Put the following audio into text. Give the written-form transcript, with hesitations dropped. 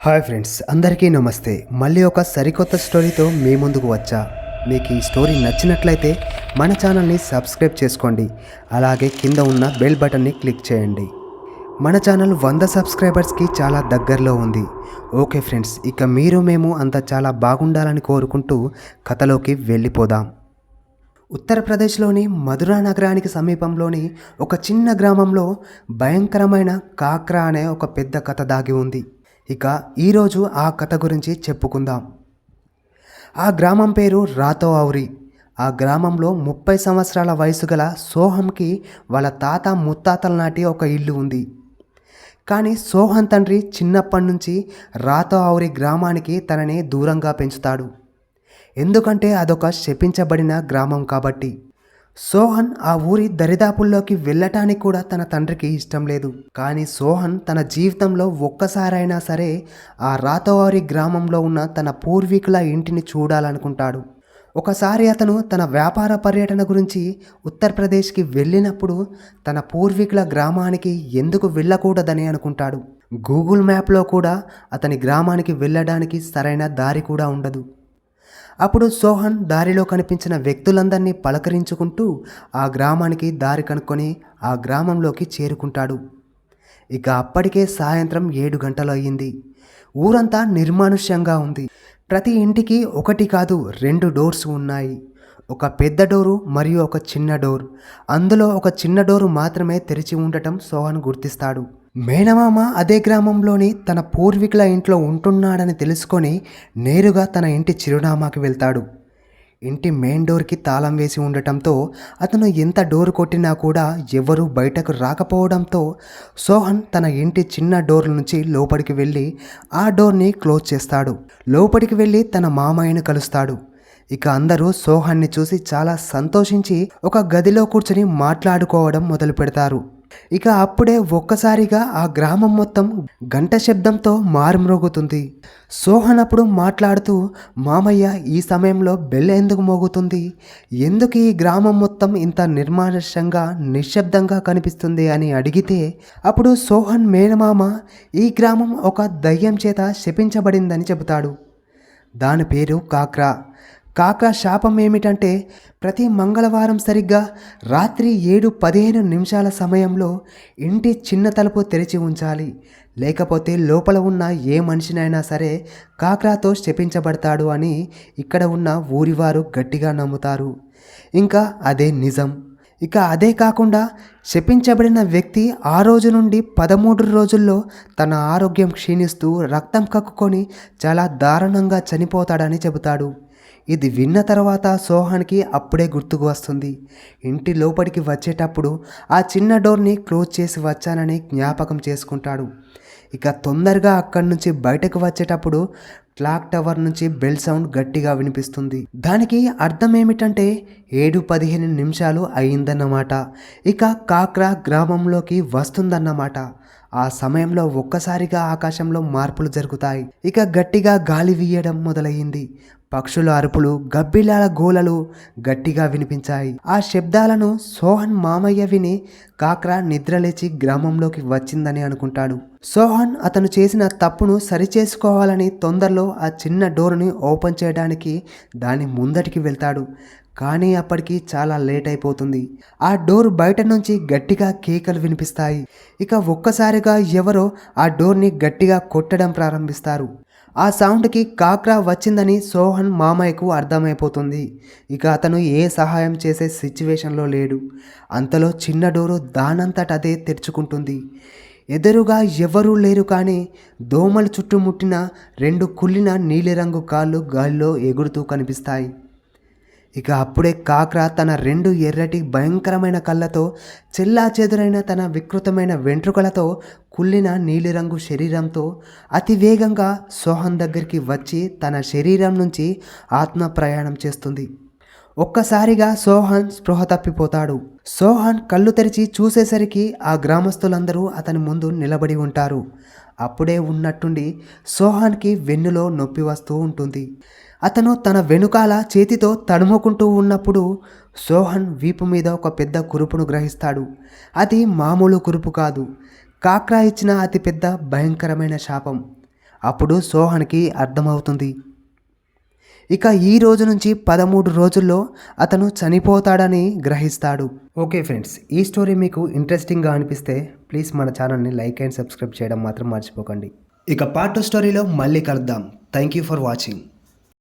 Hi friends, అందరికీ నమస్తే. మళ్ళీ ఒక సరికొత్త స్టోరీతో మీ ముందుకు వచ్చా. మీకు ఈ స్టోరీ నచ్చినట్లయితే మన ఛానల్ని సబ్స్క్రైబ్ చేసుకోండి. అలాగే కింద ఉన్న బెల్ బటన్ని క్లిక్ చేయండి. మన ఛానల్ 100 సబ్స్క్రైబర్స్కి చాలా దగ్గరలో ఉంది. ఓకే ఫ్రెండ్స్, ఇక మీరు మేము అంతా చాలా బాగుండాలని కోరుకుంటూ కథలోకి వెళ్ళిపోదాం. ఉత్తరప్రదేశ్లోని మధురా నగరానికి సమీపంలోని ఒక చిన్న గ్రామంలో భయంకరమైన కాక్రా అనే ఒక పెద్ద కథ దాగి ఉంది. ఇక ఈరోజు ఆ కథ గురించి చెప్పుకుందాం. ఆ గ్రామం పేరు రాతోఔరి. ఆ గ్రామంలో 30 సంవత్సరాల వయసు గల సోహంకి వాళ్ళ తాత ముత్తాతల నాటి ఒక ఇల్లు ఉంది. కానీ సోహన్ తండ్రి చిన్నప్పటి నుంచి రాతోఔరి గ్రామానికి తనని దూరంగా పెంచుతాడు. ఎందుకంటే అదొక శపించబడిన గ్రామం కాబట్టి. సోహన్ ఆ ఊరి దరిదాపుల్లోకి వెళ్ళటానికి కూడా తన తండ్రికి ఇష్టం లేదు. కానీ సోహన్ తన జీవితంలో ఒక్కసారైనా సరే ఆ రాతోఔరి గ్రామంలో ఉన్న తన పూర్వీకుల ఇంటిని చూడాలనుకుంటాడు. ఒకసారి అతను తన వ్యాపార పర్యటన గురించి ఉత్తరప్రదేశ్కి వెళ్ళినప్పుడు తన పూర్వీకుల గ్రామానికి ఎందుకు వెళ్ళకూడదని అనుకుంటాడు. గూగుల్ మ్యాప్లో కూడా అతని గ్రామానికి వెళ్ళడానికి సరైన దారి కూడా ఉండదు. అప్పుడు సోహన్ దారిలో కనిపించిన వ్యక్తులందరినీ పలకరించుకుంటూ ఆ గ్రామానికి దారి కనుక్కొని ఆ గ్రామంలోకి చేరుకుంటాడు. ఇక అప్పటికే సాయంత్రం 7 గంటలు అయ్యింది. ఊరంతా నిర్మానుష్యంగా ఉంది. ప్రతి ఇంటికి ఒకటి కాదు 2 డోర్స్ ఉన్నాయి. ఒక పెద్ద డోరు మరియు ఒక చిన్న డోర్. అందులో ఒక చిన్న డోరు మాత్రమే తెరిచి ఉండటం సోహన్ గుర్తిస్తాడు. మేనమామ అదే గ్రామంలోని తన పూర్వీకుల ఇంట్లో ఉంటున్నాడని తెలుసుకొని నేరుగా తన ఇంటి చిరునామాకి వెళ్తాడు. ఇంటి మెయిన్ డోర్కి తాళం వేసి ఉండటంతో అతను ఎంత డోర్ కొట్టినా కూడా ఎవరూ బయటకు రాకపోవడంతో సోహన్ తన ఇంటి చిన్న డోర్ నుంచి లోపలికి వెళ్ళి ఆ డోర్ని క్లోజ్ చేస్తాడు. లోపలికి వెళ్ళి తన మామయ్యను కలుస్తాడు. ఇక అందరూ సోహన్ని చూసి చాలా సంతోషించి ఒక గదిలో కూర్చొని మాట్లాడుకోవడం మొదలు పెడతారు. ఇక అప్పుడే ఒక్కసారిగా ఆ గ్రామం మొత్తం గంట శబ్దంతో మారుమ్రోగుతుంది. సోహన్ అప్పుడు మాట్లాడుతూ, మామయ్య, ఈ సమయంలో బెల్ ఎందుకు మోగుతుంది? ఎందుకు ఈ గ్రామం మొత్తం ఇంత నిర్మానుష్యంగా నిశ్శబ్దంగా కనిపిస్తుంది అని అడిగితే అప్పుడు సోహన్ మేనమామ ఈ గ్రామం ఒక దయ్యం చేత శపించబడిందని చెబుతాడు. దాని పేరు కాక్రా. కాక్రా శాపం ఏమిటంటే ప్రతి మంగళవారం సరిగ్గా రాత్రి 7:15 సమయంలో ఇంటి చిన్న తలుపు తెరిచి ఉంచాలి. లేకపోతే లోపల ఉన్న ఏ మనిషినైనా సరే కాక్రాతో శపించబడతాడు అని ఇక్కడ ఉన్న ఊరివారు గట్టిగా నమ్ముతారు. ఇంకా అదే నిజం. ఇక అదే కాకుండా శపించబడిన వ్యక్తి ఆ రోజు నుండి 13 రోజుల్లో తన ఆరోగ్యం క్షీణిస్తూ రక్తం కక్కుకొని చాలా దారుణంగా చనిపోతాడని చెబుతాడు. ఇది విన్న తర్వాత సోహన్కి అప్పుడే గుర్తుకు వస్తుంది. ఇంటి లోపలికి వచ్చేటప్పుడు ఆ చిన్న డోర్ని క్లోజ్ చేసి వచ్చానని జ్ఞాపకం చేసుకుంటాడు. ఇక తొందరగా అక్కడి నుంచి బయటకు వచ్చేటప్పుడు క్లాక్ టవర్ నుంచి బెల్ సౌండ్ గట్టిగా వినిపిస్తుంది. దానికి అర్థం ఏమిటంటే 7:15 అయిందన్నమాట. ఇక కాక్రా గ్రామంలోకి వస్తుందన్నమాట. ఆ సమయంలో ఒక్కసారిగా ఆకాశంలో మార్పులు జరుగుతాయి. ఇక గట్టిగా గాలి వీయడం మొదలయ్యింది. పక్షుల అరుపులు, గబ్బిలాల గోలలు గట్టిగా వినిపించాయి. ఆ శబ్దాలను సోహన్ మామయ్య విని కాక్రా నిద్రలేచి గ్రామంలోకి వచ్చిందని అనుకుంటాడు. సోహన్ అతను చేసిన తప్పును సరిచేసుకోవాలని తొందరలో ఆ చిన్న డోర్ని ఓపెన్ చేయడానికి దాని ముందటికి వెళ్తాడు. కానీ అప్పటికి చాలా లేట్ అయిపోతుంది. ఆ డోర్ బయట నుంచి గట్టిగా కేకలు వినిపిస్తాయి. ఇక ఒక్కసారిగా ఎవరో ఆ డోర్ని గట్టిగా కొట్టడం ప్రారంభిస్తారు. ఆ సౌండ్కి కాక్రా వచ్చిందని సోహన్ మామయ్యకు అర్థమైపోతుంది. ఇక అతను ఏ సహాయం చేసే సిచ్యువేషన్లో లేడు. అంతలో చిన్న డోరు దానంతట అదే తెరుచుకుంటుంది. ఎదురుగా ఎవరూ లేరు. కానీ దోమలు చుట్టుముట్టిన 2 కుళ్ళిన నీలిరంగు కాళ్ళు గాలిలో ఎగురుతూ కనిపిస్తాయి. ఇక అప్పుడే కాక్రా తన 2 ఎర్రటి భయంకరమైన కళ్ళతో, చెల్లాచెదురైన తన వికృతమైన వెంట్రుకలతో, కుళ్ళిన నీలిరంగు శరీరంతో అతి వేగంగా సోహన్ దగ్గరికి వచ్చి తన శరీరం నుంచి ఆత్మ ప్రయాణం చేస్తుంది. ఒక్కసారిగా సోహన్ స్పృహ తప్పిపోతాడు. సోహన్ కళ్ళు తెరిచి చూసేసరికి ఆ గ్రామస్తులందరూ అతని ముందు నిలబడి ఉంటారు. అప్పుడే ఉన్నట్టుండి సోహన్కి వెన్నులో నొప్పి వస్తూ ఉంటుంది. అతను తన వెనుకాల చేతితో తడుముకుంటూ ఉన్నప్పుడు సోహన్ వీపు మీద ఒక పెద్ద కురుపును గ్రహిస్తాడు. అది మామూలు కురుపు కాదు, కాక్రా ఇచ్చిన అతిపెద్ద భయంకరమైన శాపం. అప్పుడు సోహన్కి అర్థమవుతుంది. ఇక ఈ రోజు నుంచి 13 రోజుల్లో అతను చనిపోతాడని గ్రహిస్తాడు. ఓకే ఫ్రెండ్స్, ఈ స్టోరీ మీకు ఇంట్రెస్టింగ్గా అనిపిస్తే ప్లీజ్ మన ఛానల్ని లైక్ అండ్ సబ్స్క్రైబ్ చేయడం మాత్రం మర్చిపోకండి. ఇక పార్ట్ 2 స్టోరీలో మళ్ళీ కలుద్దాం. Thank you for watching.